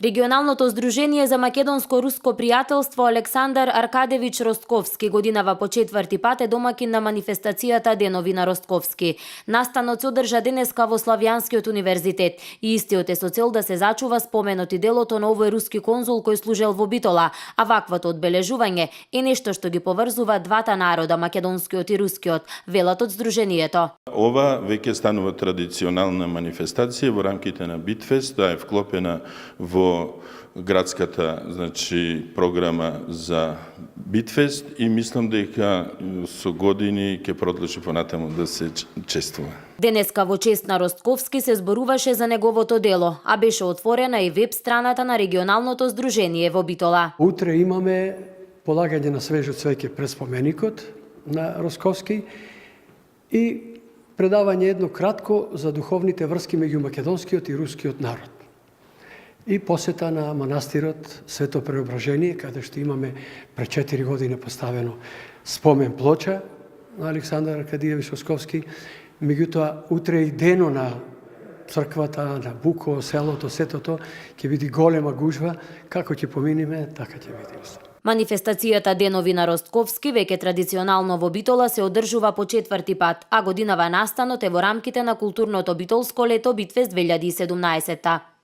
Регионалното здружение за македонско-руско пријателство Александар Аркадевич Ростковски годинава по четврти пат е домакин на манифестацијата Денови на Ростковски. Настанот се одржа денеска во Славјанскиот универзитет и истиот е со цел да се зачува споменот и делото на овој руски конзул кој служел во Битола, а ваквото одбележување е нешто што ги поврзува двата народа, македонскиот и рускиот, велат од здруженијето. Ова веќе станува традиционална манифестација во рамките на Битфест, таа е вклопена во градската програма за Битфест и мислам дека со години ќе продолжи понатаму да се чествува. Денеска во чест на Ростковски се зборуваше за неговото дело, а беше отворена и веб страната на регионалното здружение во Битола. Утре имаме полагање на свежо цвеќе пред споменикот на Ростковски и предавање едно кратко за духовните врски меѓу македонскиот и рускиот народ. И посета на манастирот Свето Преображение, каде што имаме пред 4 години поставено спомен плоча на Александар Аркадиевич Ростковски. Меѓутоа, утре и дено на црквата, на Буко, селото, сетото, ќе биде голема гужва. Како ќе поминиме, така ќе биде. Манифестацијата Денови на Ростковски веќе традиционално во Битола се одржува по четврти пат, а годинава настанот е во рамките на културното битолско лето Битфест 2017.